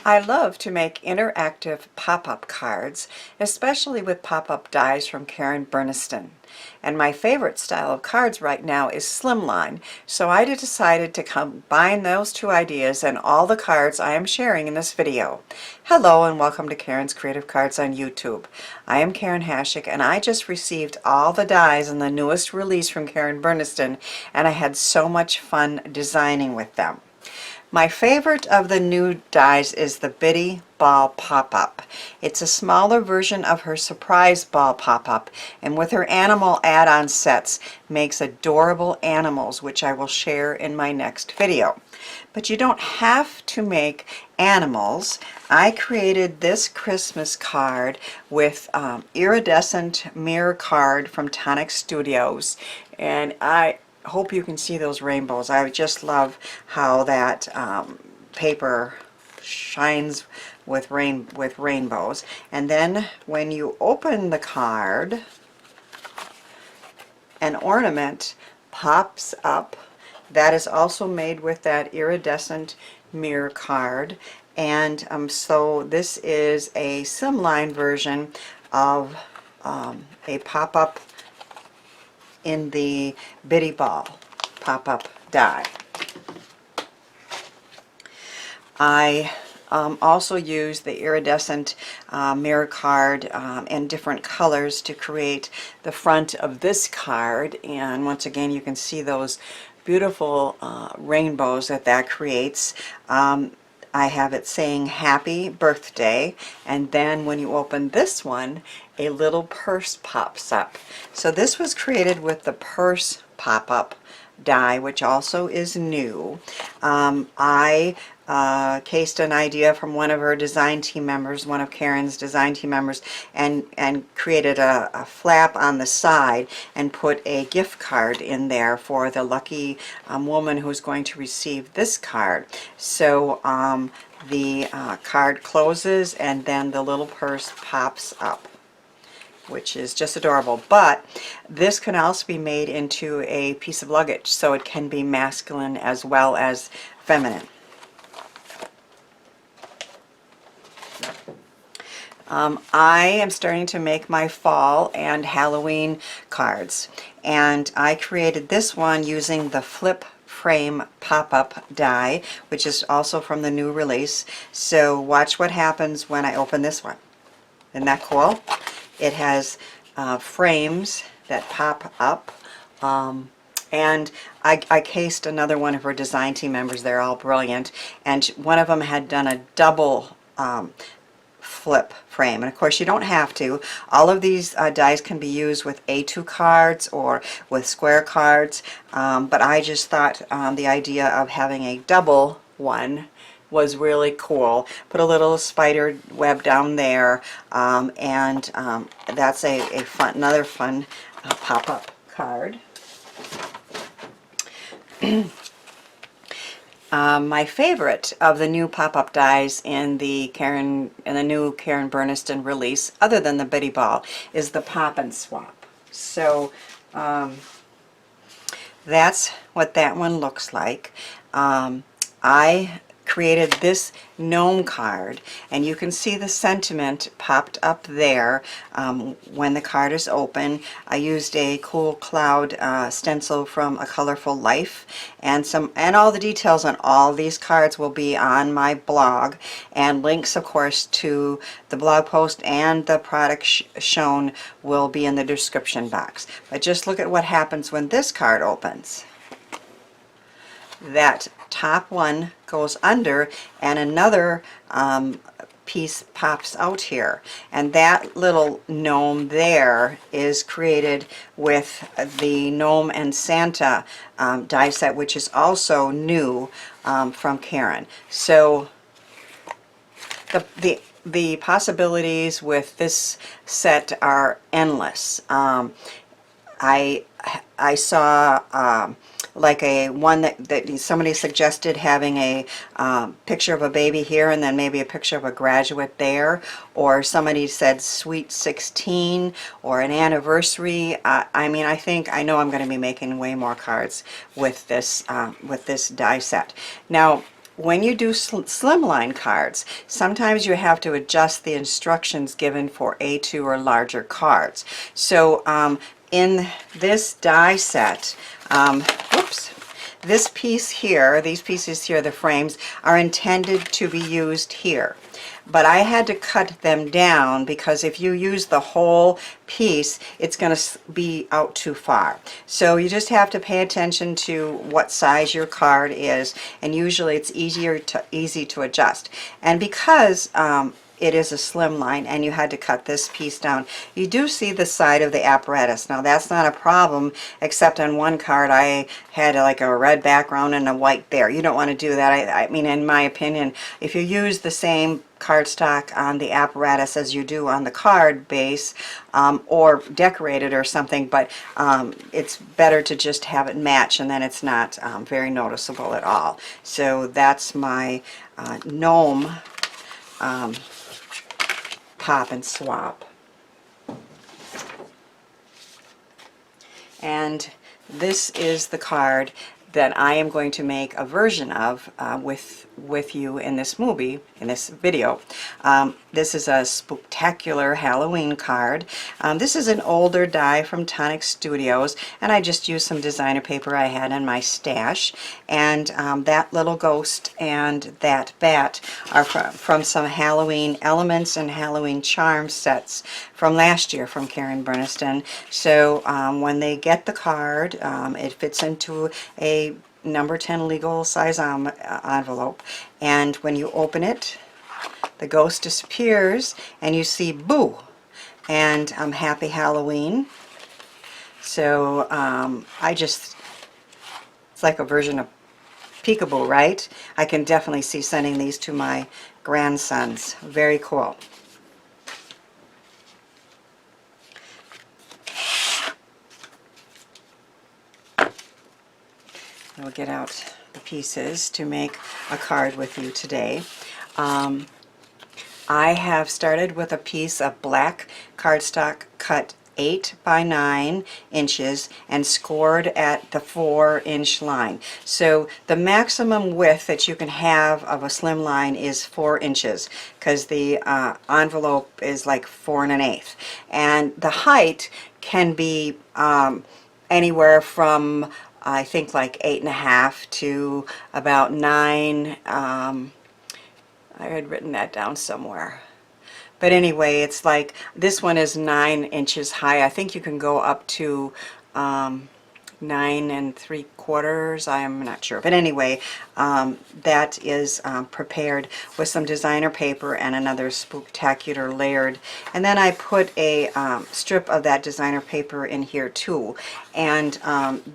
I love to make interactive pop-up cards, especially with pop-up dies from Karen Burniston. And my favorite style of cards right now is Slimline, so I decided to combine those two ideas and all the cards I am sharing in this video. Hello and welcome to Karen's Creative Cards on YouTube. I am Karen Hashik and I just received all the dies in the newest release from Karen Burniston, and I had so much fun designing with them. My favorite of the new dies is the Bitty Ball Pop-Up. It's a smaller version of her Surprise Ball Pop-Up, and with her animal add-on sets makes adorable animals, which I will share in my next video. But you don't have to make animals. I created this Christmas card with Iridescent mirror card from Tonic Studios, and I hope you can see those rainbows. I just love how that paper shines with rainbows. And then when you open the card, an ornament pops up that is also made with that iridescent mirror card. And so this is a Slimline version of a pop-up in the Bitty Ball pop-up die. I also use the iridescent mirror card in different colors to create the front of this card, and once again you can see those beautiful rainbows that creates. I have it saying happy birthday, and then when you open this one, a little purse pops up. So this was created with the purse pop-up die, which also is new. I cased an idea from one of her design team members, one of Karen's design team members, and created a flap on the side and put a gift card in there for the lucky woman who's going to receive this card. So the card closes and then the little purse pops up, which is just adorable. But this can also be made into a piece of luggage, so it can be masculine as well as feminine. I am starting to make my fall and Halloween cards, and I created this one using the flip frame pop-up die, which is also from the new release. So watch what happens when I open this one. Isn't that cool? It has frames that pop up, and I cased another one of her design team members. They're all brilliant, and one of them had done a double flip frame, and of course you don't have to. All of these dies can be used with A2 cards or with square cards, but I just thought the idea of having a double one was really cool. Put a little spider web down there, and that's another fun pop-up card. My favorite of the new pop-up dies in the new Karen Burniston release, other than the Bitty Ball, is the Pop and Swap. So that's what that one looks like. I created this gnome card, and you can see the sentiment popped up there when the card is open. I used a cool cloud stencil from A Colorful Life, and all the details on all these cards will be on my blog, and links of course to the blog post and the product shown will be in the description box. But just look at what happens when this card opens. That top one goes under and another piece pops out here, and that little gnome there is created with the Gnome and Santa die set, which is new from Karen. So the possibilities with this set are endless. I saw like one that somebody suggested, having a picture of a baby here and then maybe a picture of a graduate there, or somebody said Sweet 16 or an anniversary. I mean, I know I'm going to be making way more cards with this die set. Now when you do slimline cards, sometimes you have to adjust the instructions given for A2 or larger cards. So in this die set, whoops, this piece here, these pieces here, the frames, are intended to be used here. But I had to cut them down because if you use the whole piece, it's going to be out too far. So you just have to pay attention to what size your card is, and usually it's easy to adjust. And because it is a slim line and you had to cut this piece down, you do see the side of the apparatus. Now that's not a problem, except on one card I had like a red background and a white there. You don't want to do that. I mean, in my opinion, if you use the same cardstock on the apparatus as you do on the card base, or decorate it or something, but it's better to just have it match, and then it's not very noticeable at all. So that's my gnome pop and swap. And this is the card that I am going to make a version of with you in this movie, in this video. This is a Spooktacular Halloween card. This is an older die from Tonic Studios, and I just used some designer paper I had in my stash. And that little ghost and that bat are from some Halloween elements and Halloween charm sets from last year from Karen Burniston. So when they get the card, it fits into a number 10 legal size envelope, and when you open it, the ghost disappears and you see Boo and Happy Halloween. So it's like a version of Peekaboo, right? I can definitely see sending these to my grandsons. Very cool. We'll get out the pieces to make a card with you today. I have started with a piece of black cardstock cut 8 by 9 inches and scored at the 4-inch line. So the maximum width that you can have of a slim line is 4 inches, because the envelope is like 4 1/8. And the height can be anywhere from, I think, like 8.5 to about 9. I had written that down somewhere. But anyway, it's like, this one is 9 inches high. I think you can go up to 9 3/4. I'm not sure. But anyway, that is prepared with some designer paper and another Spooktacular layered. And then I put a strip of that designer paper in here too. And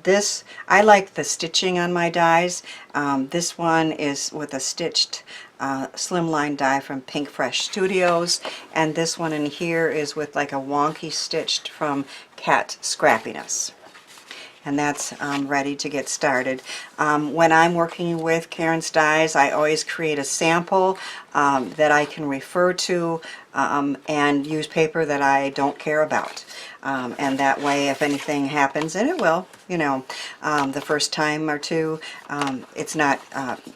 this, I like the stitching on my dies. This one is with a stitched slimline die from Pink Fresh Studios, and this one in here is with like a wonky stitched from Cat Scrappiness. And that's ready to get started. When I'm working with Karen's dies, I always create a sample that I can refer to and use paper that I don't care about. And that way, if anything happens, and it will, you know, the first time or two, it's not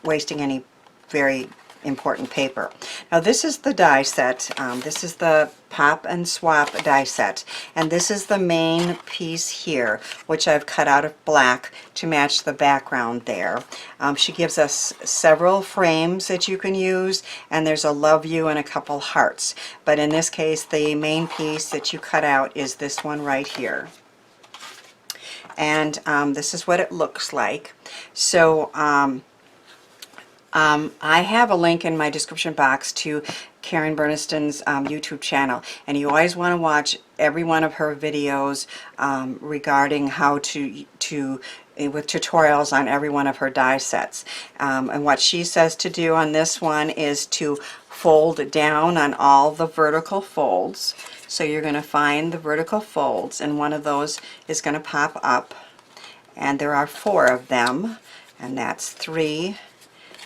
wasting any very important paper. Now this is the die set. This is the pop and swap die set, and this is the main piece here, which I've cut out of black to match the background there. She gives us several frames that you can use, and there's a love you and a couple hearts, but in this case the main piece that you cut out is this one right here. And this is what it looks like. So I have a link in my description box to Karen Burniston's YouTube channel, and you always want to watch every one of her videos regarding how to with tutorials on every one of her die sets. And what she says to do on this one is to fold down on all the vertical folds. So you're going to find the vertical folds, and one of those is going to pop up, and there are 4 of them, and that's 3.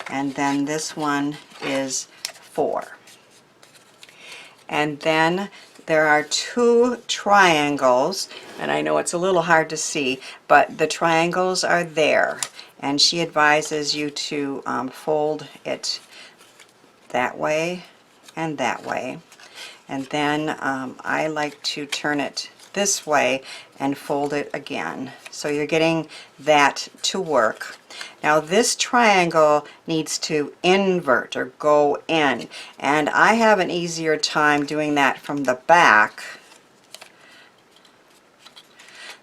And then this one is 4. And then there are 2 triangles, and I know it's a little hard to see, but the triangles are there. and she advises you to fold it that way and that way. And then I like to turn it this way and fold it again. So you're getting that to work. Now this triangle needs to invert or go in, and I have an easier time doing that from the back.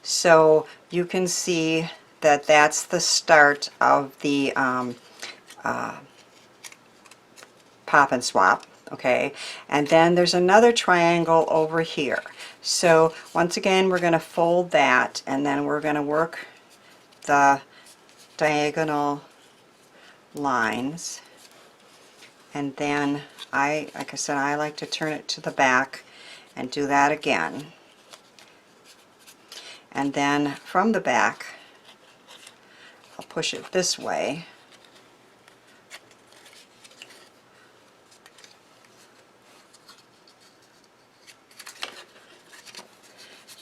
So you can see that that's the start of the pop and swap. Okay, and then there's another triangle over here. So once again, we're going to fold that, and then we're going to work the diagonal lines. And then like I said, I like to turn it to the back and do that again. And then from the back, I'll push it this way.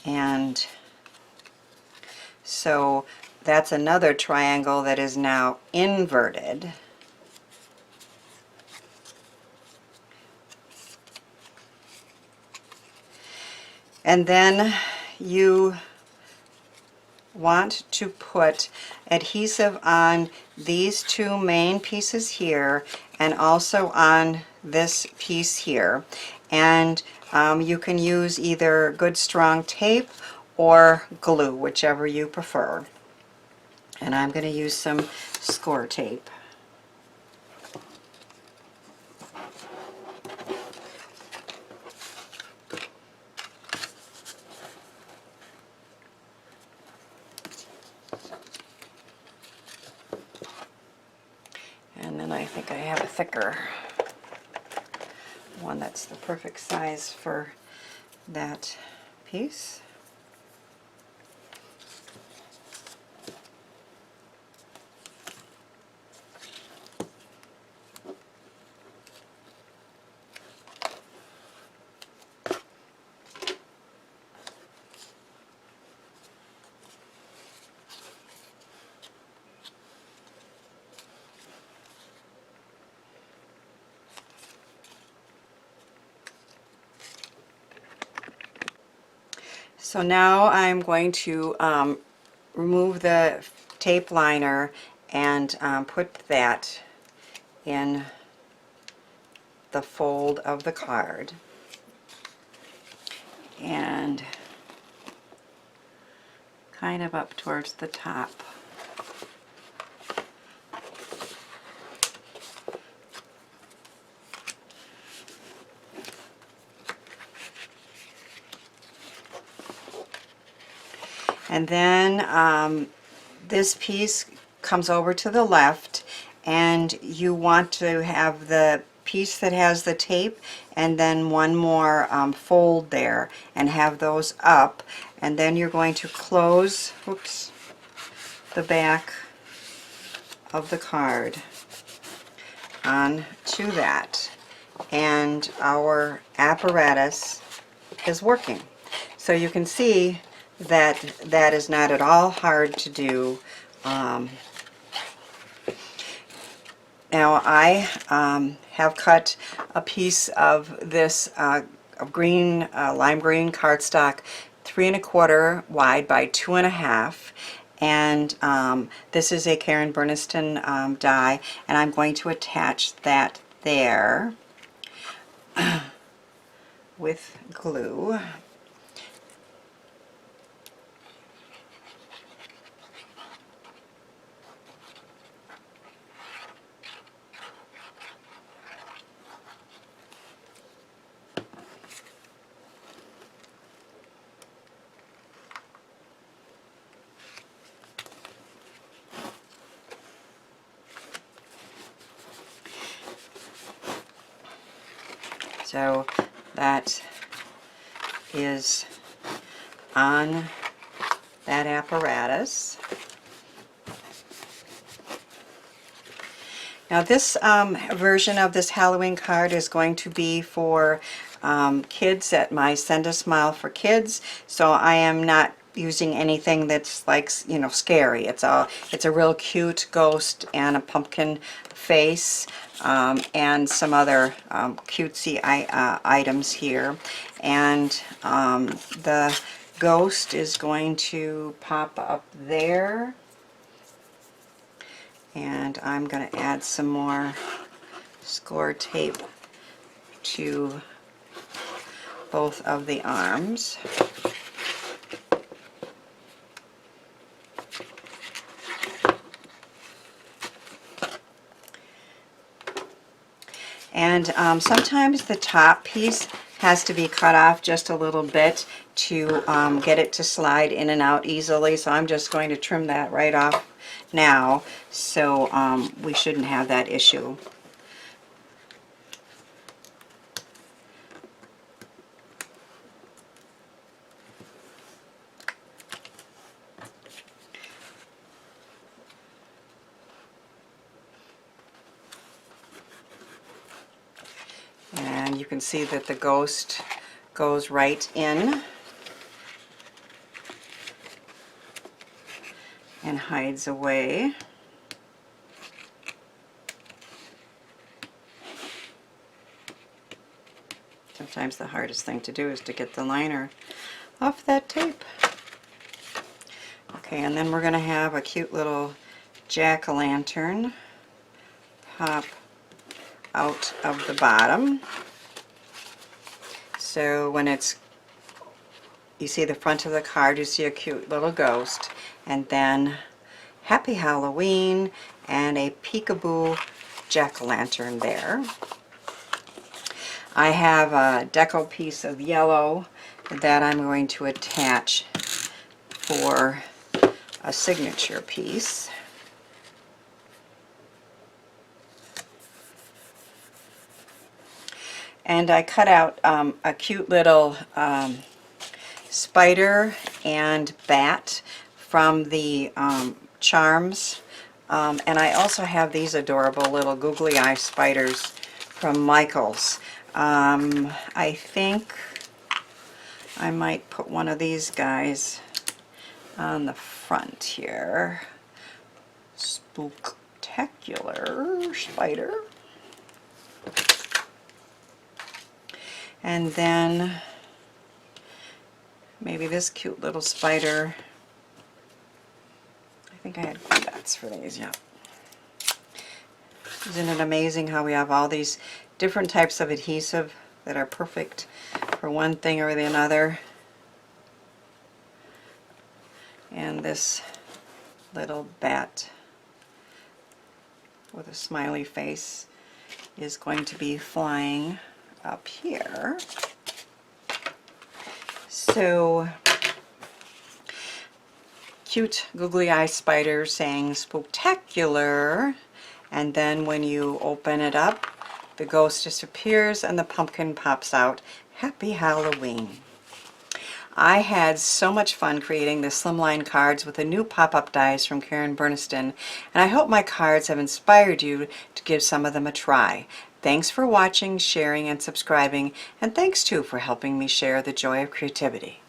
And so that's another triangle that is now inverted. And then you want to put adhesive on these two main pieces here and also on this piece here. And you can use either good strong tape or glue, whichever you prefer. And I'm going to use some ScorTape. And then I think I have a thicker one that's the perfect size for that piece. So now I'm going to remove the tape liner and put that in the fold of the card. And kind of up towards the top. And then this piece comes over to the left, and you want to have the piece that has the tape and then one more fold there and have those up. And then you're going to close, whoops, the back of the card onto that. And our apparatus is working. So you can see that that is not at all hard to do. Now I have cut a piece of this green, lime green cardstock 3 1/4 wide by 2 1/2, and this is a Karen Burniston die, and I'm going to attach that there with glue. So that is on that apparatus. Now this version of this Halloween card is going to be for kids at my Send a Smile for Kids, so I am not using anything that's like, you know, scary. It's a real cute ghost and a pumpkin face, and some other cutesy items here. And the ghost is going to pop up there. And I'm going to add some more ScorTape to both of the arms. And sometimes the top piece has to be cut off just a little bit to get it to slide in and out easily. So I'm just going to trim that right off now, so we shouldn't have that issue. And you can see that the ghost goes right in and hides away. Sometimes the hardest thing to do is to get the liner off that tape. Okay, and then we're going to have a cute little jack-o'-lantern pop out of the bottom. So when you see the front of the card, you see a cute little ghost, and then Happy Halloween and a peekaboo jack-o'-lantern there. I have a deco piece of yellow that I'm going to attach for a signature piece. And I cut out a cute little spider and bat from the charms. And I also have these adorable little googly eye spiders from Michaels. I think I might put one of these guys on the front here. Spooktacular spider. And then maybe this cute little spider. I think I had glue dots for these, yeah. Isn't it amazing how we have all these different types of adhesive that are perfect for one thing or the other? And this little bat with a smiley face is going to be flying up here. So cute googly eye spider saying spooktacular, and then when you open it up, the ghost disappears and the pumpkin pops out. Happy Halloween. I had so much fun creating the Slimline cards with the new pop-up dies from Karen Burniston, and I hope my cards have inspired you to give some of them a try. Thanks for watching, sharing, and subscribing, and thanks too for helping me share the joy of creativity.